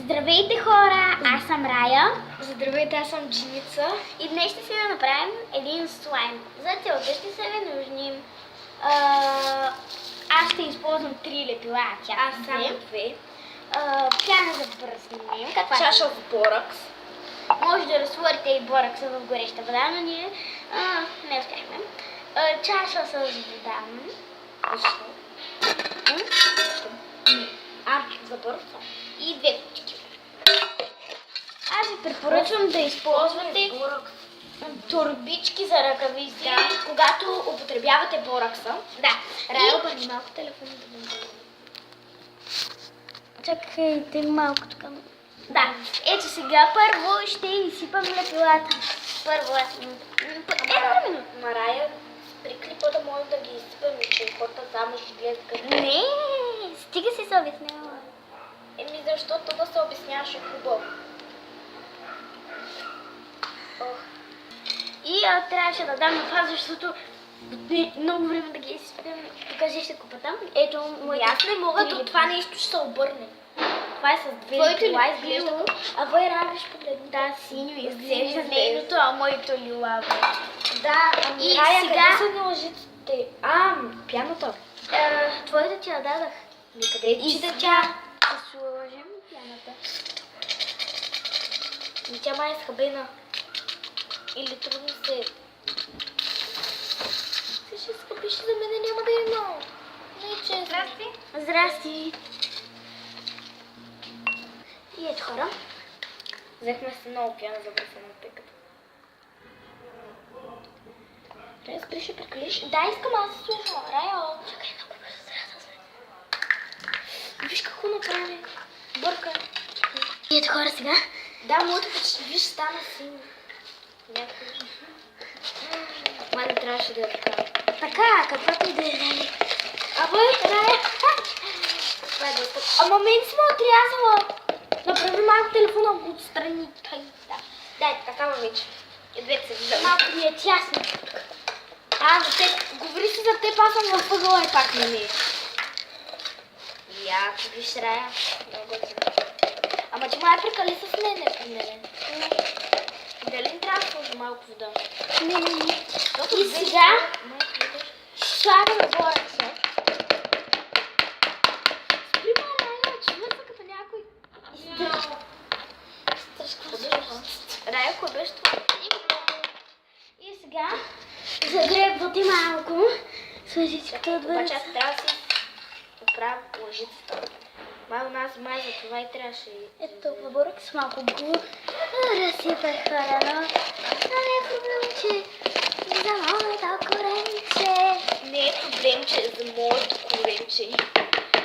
Здравейте хора, аз съм Рая. Здравейте, аз съм Дженица. И днес ще си да направим един слайм. За целта ще са ви нужни. Аз ще използвам 3 лепила, Аз само 2. Пяна за бръснене. Чаша от боракс. Може да разтворите и боракса в гореща вода, но ние не успяхме. Чаша с вода. Защо? За боракса. И 2 кучки. Аз ви препоръчвам да използвате турбички за ръкавици. Да, когато употребявате боракса. Да. Рая, обърни малко телефона да го видя. Чакайте малко тук. Да. Ето сега първо ще изсипам лепилата. Първо аз. Марая, при клипа да може да ги изсипаме, че хората само ще гледат къде. Не, стига си се обяснява. Еми защото да се обясняваше хубаво. И трябваше да дам на фаза, защото много време да ги изсипам. Покажи ще купата. Ето моите. Аз не мога, до това нещо ще се обърне. Това е с 2 Твоето лепила, лепило. изглежда. А вой равиш погледни. Да, синьо изглежда нейното, а моето лилаво. Да, И Рая, сега- къде са ни лъжиците? Пяната. Твоята ти я дадах. Къде И че да сега тя? ще сложим пяната. Тя май е схабена. Или трудно се... Ти ще скъпиш, за мене няма да е много. Не е честно. Здрасти. Здрасти. И ето хора. Взехме се много пяна за бръсена пеката. Рая, спри, ще прекалиш. Да, искам аз да слушам. Райо. Чакай, много бързо трябва да вземе. Виж какво направи. Бърка. И ето хора сега. Да, моето почти, виж, стана синьо. Някакво. Май не трябваше да я така. Така, каквото и да е. Абе, Рая. Това е доста. Ама мен си ме отрязала. Направи малко телефона отстрани. Дай, такава вече. И двете се виждаме. Малко ми е тясно. Но те, говори си за теб, аз съм в ъгъла и пак не ми е. Яко, виж, Рая. Много готино. Ама ти май прекали с мене, при мене. Дали не трябва да сложи малко вода? Не. Защото И две сега ще- слагаме боракса. Спри ме, Рая, че влезна като някой. Рая, кой беше това? И сега загребвате малко с лъжичката от Обаче боракса. аз трябва да си оправя лъжицата. Май у нас май за това и трябваше. Ето толкова боракс, малко го разсипах хора, но не е проблем, че за моето коренче. Не е проблем, че е за моето коренче.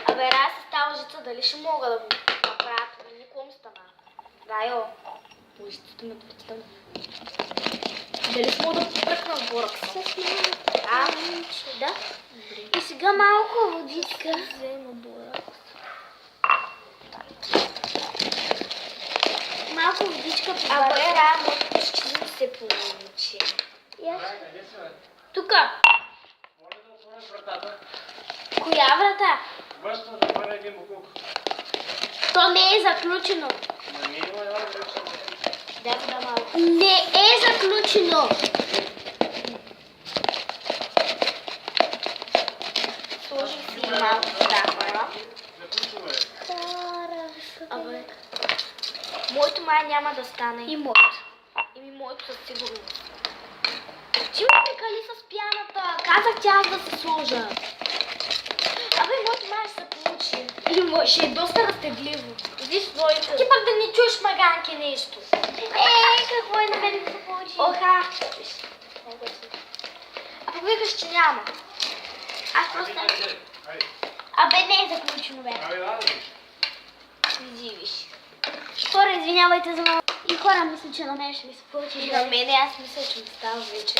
Абе, Рая, с тази лъжица дали ще мога да го направя? Никога ми стана. Райо, лъжицата ме отвръща. Дали ще мога да бръкна в боракса? Да. И сега малко водичка. Взема боракс. Малко водичка Абе, по Рая, моето почти не се получи. Тука. Може да отворим вратата? Коя врата? Външно да бъде един буклук. То не е заключено. Но не има една връчна. Дай вода малко. Не е заключено. Сложих си малко вода, хора. Заключено е. Абе, моето май няма да стане. И моят. Еми, моето със сигурност. Ти ме прекали с пяната. Казах тя аз да се сложа. Абе, моето май ще се получи. Или ще е доста разтегливо. Виж своите. Ти пък да не чуеш маганки нещо. Какво е на мен да се получи? Оха. Виж, много е силно. А пък викаш, че няма. Аз просто... Айде, Абе, не е заключено, бе. айде, да виж. Иди, виж. Хора, извинявайте за малко. И хора, мисля, че на мен ще ми се получи. И на мене аз мисля, че ми става вече.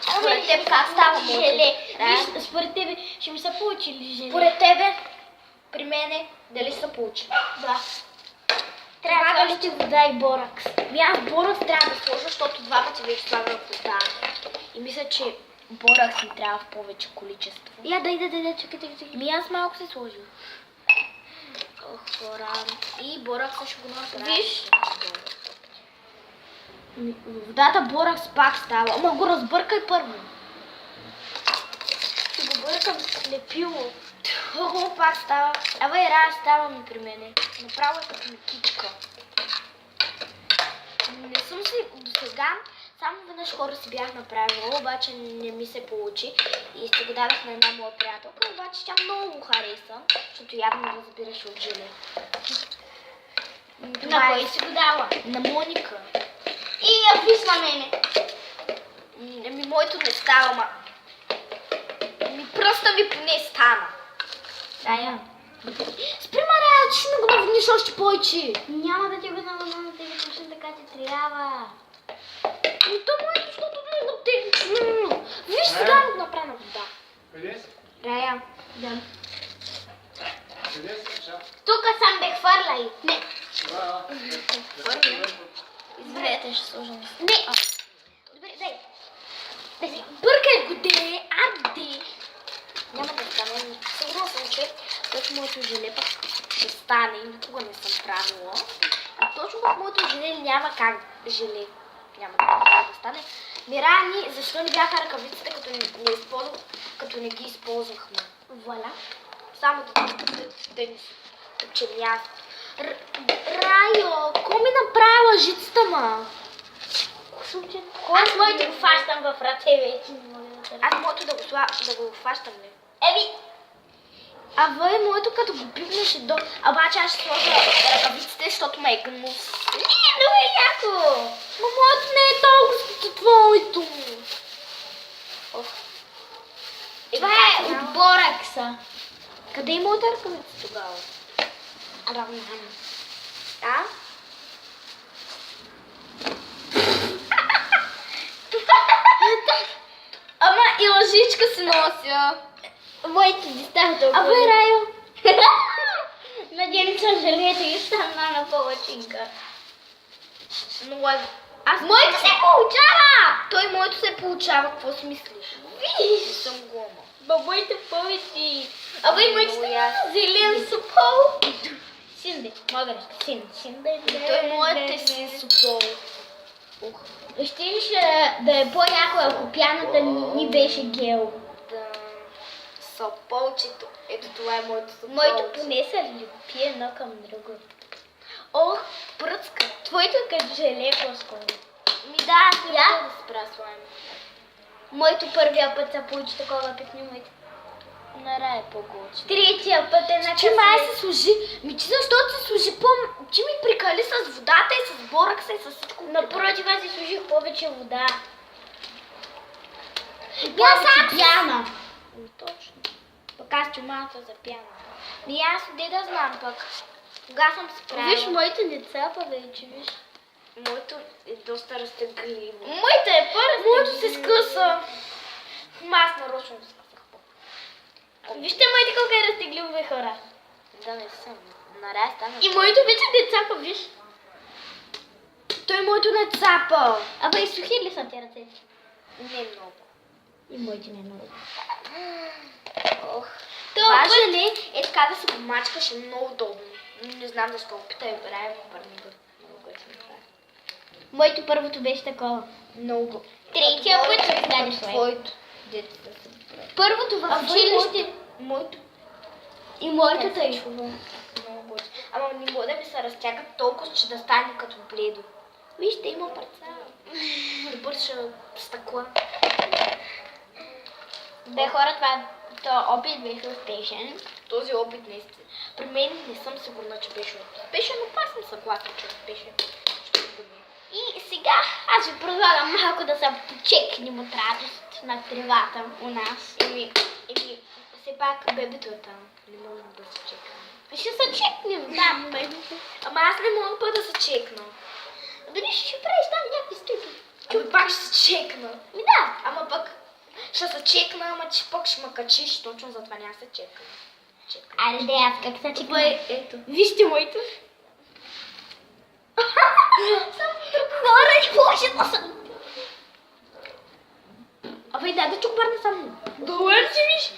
Ами, Според теб как става моето? желе. Да. Виж, според тебе ще ми се получи ли желе? Според тебе, при мене, дали се получи? Да. Трябва Слагаш още вода и боракс. Аз боракс трябва да сложа, защото 2 пъти вече слагам вода. И мисля, че боракс ми трябва в повече количество. Я, дай, чакай. Аз малко се сложих. хора. И боракса ще го направя. Виж. Водата боракс пак става. Ама го разбъркай първо. Ще го бъркам слепило. Хубаво пак става. Ава и Рая става ми при мене. Направо е като мекичка. Не съм си до сега. Само веднъж хора си бях направила, обаче не ми се получи. И ще го дадах на една моя приятелка, обаче тя много го хареса, защото явно разбираше от желе. На кой си го дала? На Моника. И я виж на мене. Ами моето не става, ма. Пръста ми поне стана. Рая. Спри ма, Рая, ще ми го навниш още повече. Няма да ти го навънна, да ви точно така ти трябва. И то моето, защото много тече. Виж сега го направя на вода. Къде си? Рая. Да. Къде си? Ша? Тук съм бе хвърляй. Не. Да. Извинете, ще сложа на Не. Добре, дай. Бъркай го, де, аде. Няма да стане. Сигурно съм, че точно моето желе пък ще стане. Никога не съм правила. А точно в моето желе няма как желе. Няма как да стане. Мирани, защо не бяха ръкавиците, като не ги използвахме? Вуаля. Само да ни тъпче място. Райо, ко ми направи лъжицата, ма? Аз моите го фащам в ръце вече. Аз моето да го фащам, ли? Еви. А вай моето като го пипнеше до... Обаче аз ще сложа ръкавиците, защото ме е гнус. Не, много е яко. Но моето не е толкова като твоето. Това е от боракса. Къде е моята ръкавица тогава? Равна. А? Ама и лъжичка си нося. Моите не стават толкова. А бе, Райо. Надявам се, желето и стана на повечинка. Но аз... Моето се получава! Той моето се получава, какво си мислиш? Виж! Не съм гома. Ба, моите повече. Абе, моите Много са ясно. зелен супол. Синде, мога да синде. Той моят е си супол. Ще да е по-яко, ако пяната ни беше гел. Да. Сополчето. Ето това е моето сополче. Моето поне са липи едно към друго. Ох, пръцка. Твоето е като желе по-скоро. Ми да, аз не Я? мога да се прасвам. Моето първия път се получи такова пекни моите. На Рая е по-голче. Третия път е на Че май се служи. Ми ти защо се служи Че ми прикали с водата и с боракса и с всичко. Напротив, аз си служих повече вода. Аз сам пяна. Точно. Пък аз чумата за пяна. Ми аз де да знам пък. Кога съм се правила? Виж, моите не цапа вече, виж. Моето е доста разтегливо. Моите е по-разтегливо. Моето се скъса. Аз нарочно се скъсах. Вижте моите колко е разтегливо, бе, хора. Да, не съм. На Рая стана. И моето вече не цапа, виж. Той моето не цапа. Абе, и сухи ли са ти ръцете? Не много. И моите не много. Ох. Това Това път- желе е така да се го мачкаш е много удобно. Не знам защо. Питай Рая ми бърни много готино това. Моето първото беше такова. Много. Третия А път твоето- ще станеш лайк. Твоето. Дето да се прави. Първото в А училище. Моето. И моето Не се тъй. чува. Много готино. Ама не мога да ми се разтягат толкова, че да стане като бледо. Вижте, има парца. Да бърша стъкла. Бе, хора, това опит беше успешен. Този опит наистина. При мен не съм сигурна, че беше успешен, но пак съм съгласна, че е успешен. И сега аз ви предлагам малко да се почекнем от радост на тревата у нас. Еми, все пак бебето е там. Не можем да се чекаме. Ще се чекнем, да, момент. Ама аз не мога път да се чекна. Дали ще правиш там някакви стъпки? Ами пак ще се чекна. Ми да. Ама пък ще се чекна, ама че пък ще ме качиш, точно затова няма се чекам. Айде, аз как се чекна? Ето. Вижте моето. Хора, не може да съм. Абе, дай да чукбарна само. Добър си, виж.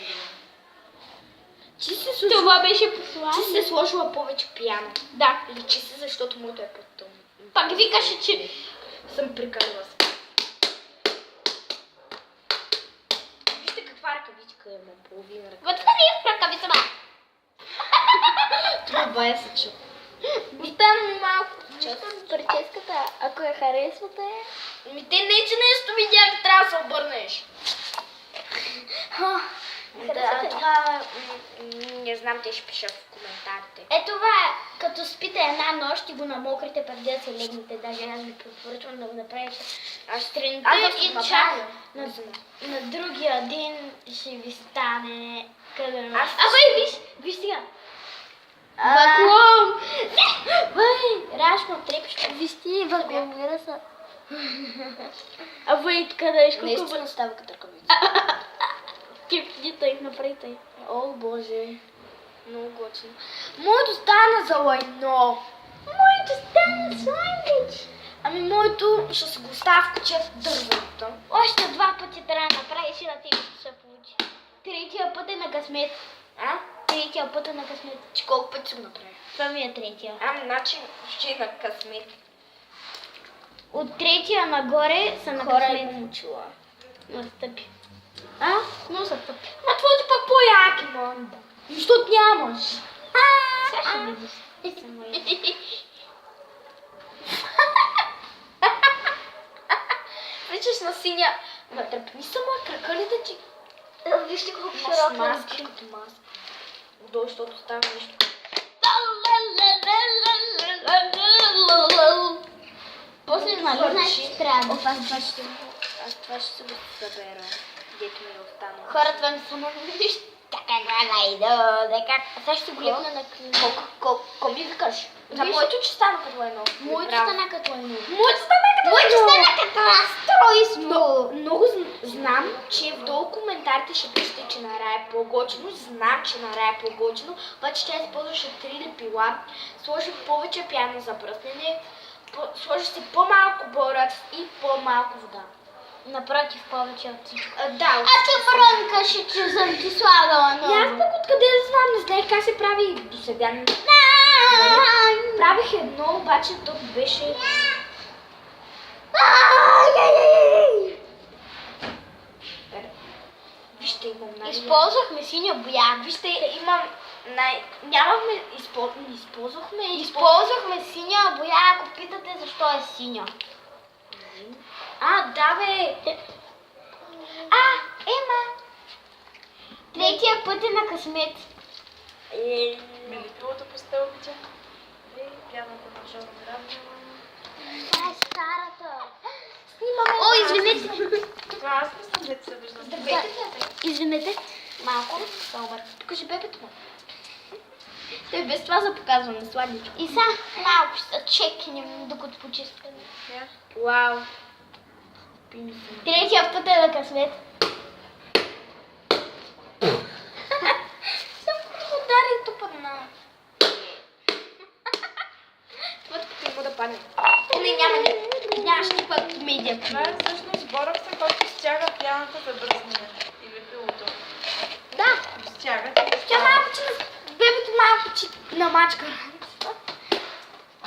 Чи си сложила, Това беше чи послание. си сложила повече пяна? Да. Или чи си, защото моето е по-тъмно? Пак викаше, че... Съм прикарила се. Вижте каква ръкавичка имам, половина ръка. Отвори в ръкавица, ма. Това бая се чу. Остана ми малко част от прическата, ако я харесвате. Те не, че нещо видях, трябва да се обърнеш. Харесвате ли? Това не знам, те ще пиша в коментарите. Е това, като спите една нощ и го намокрите преди да се легнете. Даже аз ви препоръчвам да го направите. Аз Сутринта и и чак чак на другия ден ще ви стане къде. Аз- Абе, виж сега. Ваклом! Бай, Рашко, трепиш, виж ти, вакломира са. Абе, къде е, наистина става като ръкавица. Кипни тъй, направи тъй. О, боже. Много готино. Моето стана за лайно. Моето стана слайдич. Ами моето ще се го оставя в куче в дървото. Още два пъти трябва да направиш и на тебе ще се получи. Третия път е на късмет. А? Третия път е на късмет. Че колко пъти го направя? Това ми е третия. Значи ще е на късмет. От третия нагоре са на Хора е късмет. мучила. Настъпи. А? Но са тъпи. Ма твоето пък по-яки, мам. Защото нямаш. Сега ще видиш. Са мои. Причаш на синя. Ма тръпни само крака ли да ти? Вижте колко Имаш широка маска като маска. Отдолу, защото става нещо. После нали знаеш, че трябва да Аз това ще се го събера. Дето ми е останало. хората ми само виж така гледай да как. Сега ще го лепна на книга. Колко ми викаш? За Виж- моето, че стана като едно. Моето Браво. стана като едно. Моето стана като Моето едно. стана като разстройство. Много знам, че в долу коментарите ще пишете, че на Рая е по-готино. Знам, че на Рая е по-готино. Обаче тя използваше 3 лепила. Сложи повече пяна за бръснене. Сложи си по-малко боракс и по-малко вода. Напротив, повече от всичко. Да, А ти брънкаше, че съм ти слагала И аз много. пък откъде да знам, не знаех как се прави до сега. Правих едно, обаче то беше... Вижте, имам Използвахме синя бояк. Вижте, имам нямахме... Използвахме... Използвахме синя боя, ако питате защо е синя. Да, бе! Ема! Третия път е на късмет. Мелепилото по стълбите. И пяната на Жора Миравна. Това е старата. Снимаме... О, извинете. Това аз не съм дете се виждам. Здравейте, Извинете. Малко. Добър. покажи бебето му. Той без това за показване, сладичко. И сега малко ще чекнем, докато почистим. Вау. Третия път е на късмет. Съм удари тупана. Това като има да падне. Не, нямаш никаква медия. Това е всъщност борокса, който стяга пяната за бръснене. И лепилото. Да. Стяга. Тя малко, че бебето малко, че намачка.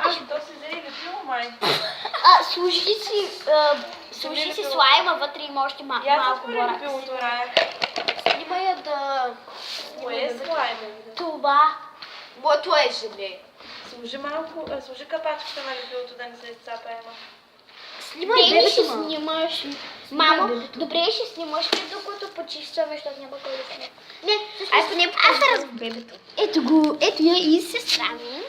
То си взе и лепило, май. Служи си слайма, вътре има още И аз малко отворя боракс. лепилото, Рая. Снима я да... Кое е слайм? Това. Моето е желе. Сложи капачката на лепилото да не се изцапа, Ема. Снимай Дели ще бебето, ма. снимаш. Мамо, бебето. добре ще снимаш ли докато почистваме, защото няма кой да снима. Не, Ай, поне аз покажи бебето. Ето го, ето я и сестра ми.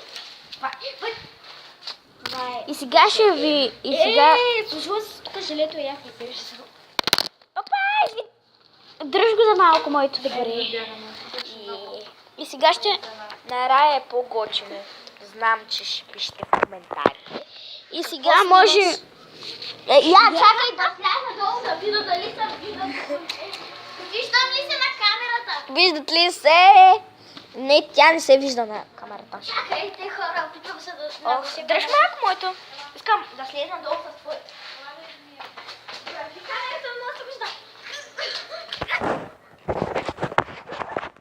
И сега ще ви... И сега... Служила се тук желето и я хватиш. Опа, дръж го за малко, моето да горе. И сега ще... На Рая е по-готино. Знам, че ще пишете в коментарите. И сега може... Я чакай да сляза долу да видя дали съм виждам ли се на камерата? Виждат ли се? Не, тя не се вижда на камерата. Чакайте хора, опитвам се да... Ох, дръж малко моето. Искам да слезна долу с твоето.